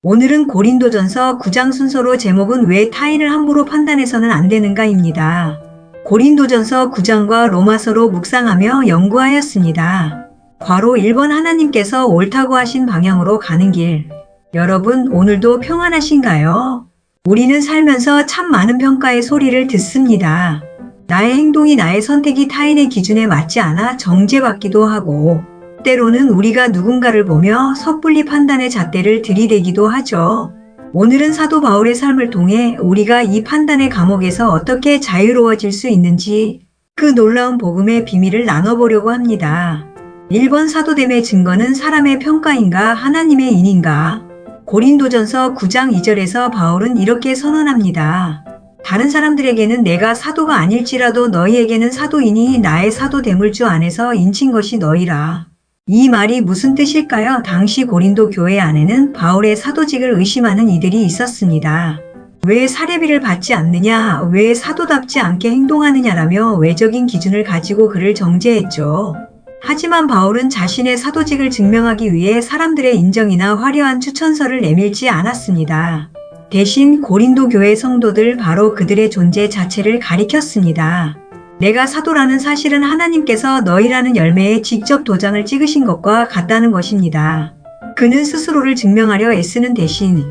오늘은 고린도전서 9장 순서로 제목은 왜 타인을 함부로 판단해서는 안 되는가입니다. 고린도전서 9장과 로마서로 묵상하며 연구하였습니다. 괄호 1번 하나님께서 옳다고 하신 방향으로 가는 길. 여러분 오늘도 평안하신가요? 우리는 살면서 참 많은 평가의 소리를 듣습니다. 나의 행동이 나의 선택이 타인의 기준에 맞지 않아 정죄받기도 하고 때로는 우리가 누군가를 보며 섣불리 판단의 잣대를 들이대기도 하죠. 오늘은 사도 바울의 삶을 통해 우리가 이 판단의 감옥에서 어떻게 자유로워질 수 있는지 그 놀라운 복음의 비밀을 나눠보려고 합니다. 1번 사도됨의 증거는 사람의 평가인가 하나님의 인인가? 고린도전서 9장 2절에서 바울은 이렇게 선언합니다. 다른 사람들에게는 내가 사도가 아닐지라도 너희에게는 사도이니 나의 사도됨을 주 안에서 인친 것이 너희라. 이 말이 무슨 뜻일까요? 당시 고린도 교회 안에는 바울의 사도직을 의심하는 이들이 있었습니다. 왜 사례비를 받지 않느냐, 왜 사도답지 않게 행동하느냐라며 외적인 기준을 가지고 그를 정죄했죠. 하지만 바울은 자신의 사도직을 증명하기 위해 사람들의 인정이나 화려한 추천서를 내밀지 않았습니다. 대신 고린도 교회 성도들 바로 그들의 존재 자체를 가리켰습니다. 내가 사도라는 사실은 하나님께서 너희라는 열매에 직접 도장을 찍으신 것과 같다는 것입니다. 그는 스스로를 증명하려 애쓰는 대신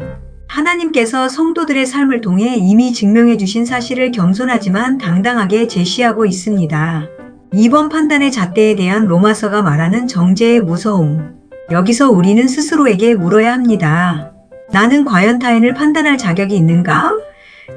하나님께서 성도들의 삶을 통해 이미 증명해 주신 사실을 겸손하지만 당당하게 제시하고 있습니다. 2번 판단의 잣대에 대한 로마서가 말하는 정죄의 무서움. 여기서 우리는 스스로에게 물어야 합니다. 나는 과연 타인을 판단할 자격이 있는가?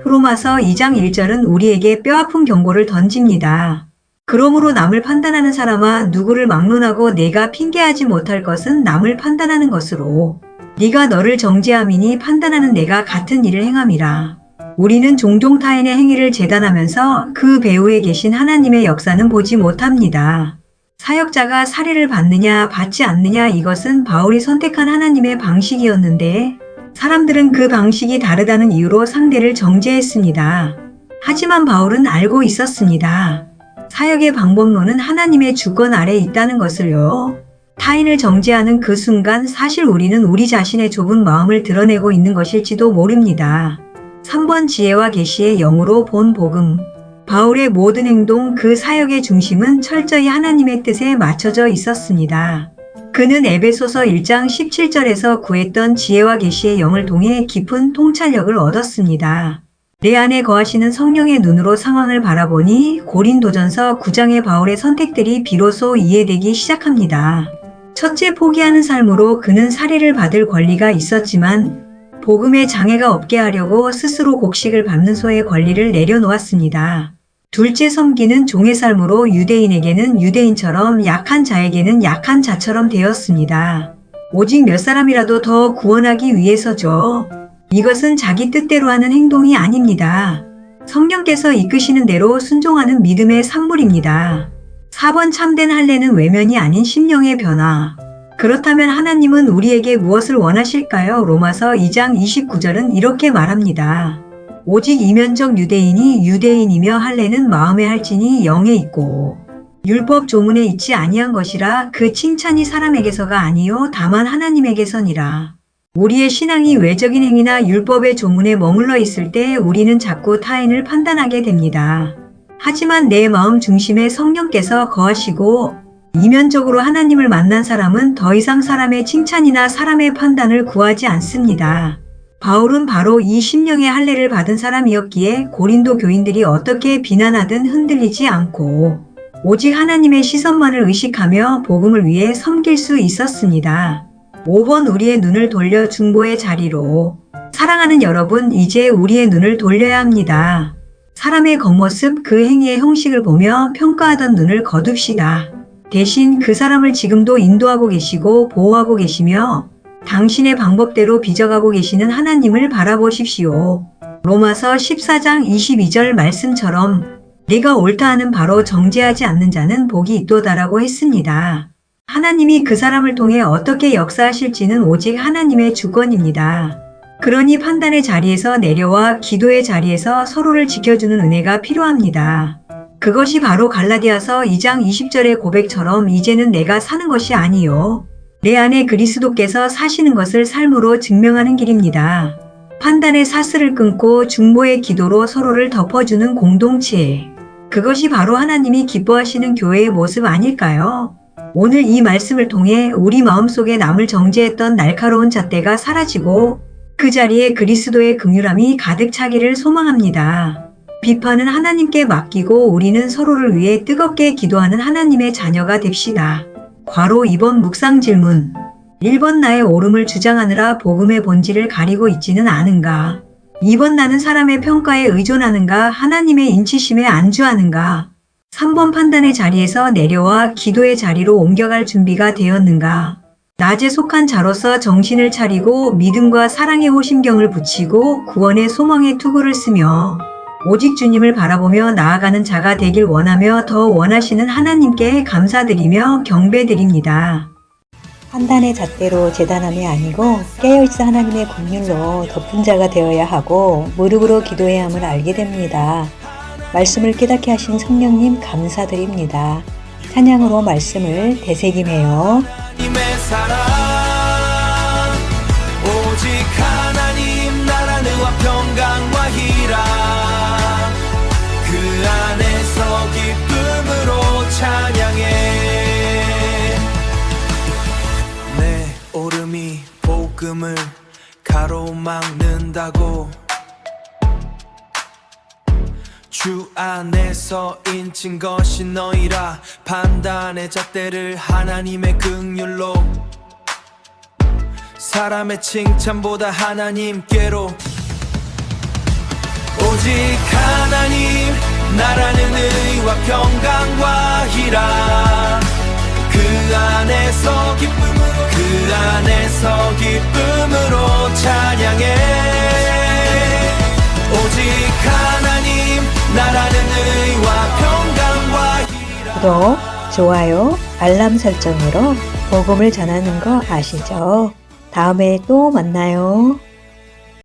로마서 2장 1절은 우리에게 뼈아픈 경고를 던집니다. 그러므로 남을 판단하는 사람아 누구를 막론하고 내가 핑계하지 못할 것은 남을 판단하는 것으로 네가 너를 정죄함이니 판단하는 내가 같은 일을 행함이라. 우리는 종종 타인의 행위를 재단하면서 그 배후에 계신 하나님의 역사는 보지 못합니다. 사역자가 살해를 받느냐 받지 않느냐 이것은 바울이 선택한 하나님의 방식이었는데 사람들은 그 방식이 다르다는 이유로 상대를 정죄했습니다. 하지만 바울은 알고 있었습니다. 사역의 방법론은 하나님의 주권 아래 있다는 것을요. 타인을 정죄하는 그 순간 사실 우리는 우리 자신의 좁은 마음을 드러내고 있는 것일지도 모릅니다. 3번 지혜와 계시의 영으로 본 복음. 바울의 모든 행동 그 사역의 중심은 철저히 하나님의 뜻에 맞춰져 있었습니다. 그는 에베소서 1장 17절에서 구했던 지혜와 계시의 영을 통해 깊은 통찰력을 얻었습니다. 내 안에 거하시는 성령의 눈으로 상황을 바라보니 고린도전서 9장의 바울의 선택들이 비로소 이해되기 시작합니다. 첫째, 포기하는 삶으로 그는 살해를 받을 권리가 있었지만 복음에 장애가 없게 하려고 스스로 곡식을 밟는 소의 권리를 내려놓았습니다. 둘째, 섬기는 종의 삶으로 유대인에게는 유대인처럼 약한 자에게는 약한 자처럼 되었습니다. 오직 몇 사람이라도 더 구원하기 위해서죠. 이것은 자기 뜻대로 하는 행동이 아닙니다. 성령께서 이끄시는 대로 순종하는 믿음의 산물입니다. 4번 참된 할례는 외면이 아닌 심령의 변화. 그렇다면 하나님은 우리에게 무엇을 원하실까요? 로마서 2장 29절은 이렇게 말합니다. 오직 이면적 유대인이 유대인이며 할례는 마음에 할지니 영에 있고 율법 조문에 있지 아니한 것이라 그 칭찬이 사람에게서가 아니요 다만 하나님에게서니라. 우리의 신앙이 외적인 행위나 율법의 조문에 머물러 있을 때 우리는 자꾸 타인을 판단하게 됩니다. 하지만 내 마음 중심에 성령께서 거하시고 이면적으로 하나님을 만난 사람은 더 이상 사람의 칭찬이나 사람의 판단을 구하지 않습니다. 바울은 바로 이 심령의 할례를 받은 사람이었기에 고린도 교인들이 어떻게 비난하든 흔들리지 않고 오직 하나님의 시선만을 의식하며 복음을 위해 섬길 수 있었습니다. 5번 우리의 눈을 돌려 중보의 자리로. 사랑하는 여러분, 이제 우리의 눈을 돌려야 합니다. 사람의 겉모습, 그 행위의 형식을 보며 평가하던 눈을 거둡시다. 대신 그 사람을 지금도 인도하고 계시고 보호하고 계시며 당신의 방법대로 빚어가고 계시는 하나님을 바라보십시오. 로마서 14장 22절 말씀처럼 네가 옳다 하는 바로 정죄하지 않는 자는 복이 있도다라고 했습니다. 하나님이 그 사람을 통해 어떻게 역사하실지는 오직 하나님의 주권입니다. 그러니 판단의 자리에서 내려와 기도의 자리에서 서로를 지켜주는 은혜가 필요합니다. 그것이 바로 갈라디아서 2장 20절의 고백처럼 이제는 내가 사는 것이 아니요 내 안에 그리스도께서 사시는 것을 삶으로 증명하는 길입니다. 판단의 사슬을 끊고 중보의 기도로 서로를 덮어주는 공동체. 그것이 바로 하나님이 기뻐하시는 교회의 모습 아닐까요? 오늘 이 말씀을 통해 우리 마음속에 남을 정죄했던 날카로운 잣대가 사라지고 그 자리에 그리스도의 긍휼함이 가득 차기를 소망합니다. 비판은 하나님께 맡기고 우리는 서로를 위해 뜨겁게 기도하는 하나님의 자녀가 됩시다. 괄호 2번 묵상 질문. 1번 나의 옳음을 주장하느라 복음의 본질을 가리고 있지는 않은가? 2번 나는 사람의 평가에 의존하는가? 하나님의 인치심에 안주하는가? 3번 판단의 자리에서 내려와 기도의 자리로 옮겨갈 준비가 되었는가? 낮에 속한 자로서 정신을 차리고 믿음과 사랑의 호심경을 붙이고 구원의 소망의 투구를 쓰며 오직 주님을 바라보며 나아가는 자가 되길 원하며 더 원하시는 하나님께 감사드리며 경배드립니다. 판단의 잣대로 재단함이 아니고 깨어있어 하나님의 긍휼로 덮은 자가 되어야 하고 무릎으로 기도해야 함을 알게 됩니다. 말씀을 깨닫게 하신 성령님 감사드립니다. 찬양으로 말씀을 되새김해요. 하나님의 사랑 오직 하나님 나라는 평강과 희락 그 안에서 기쁨으로 찬양해 내 오름이 복음을 가로막는다고 주 안에서 인친 것이 너희라 판단의 잣대를 하나님의 긍휼로 사람의 칭찬보다 하나님께로 오직 하나님 나라는 의와 평강과 희락 그 안에서 기쁨으로 찬양해 오직 하나님 나라는 의와 평강과 희락 구독, 좋아요, 알람 설정으로 복음을 전하는 거 아시죠? 다음에 또 만나요.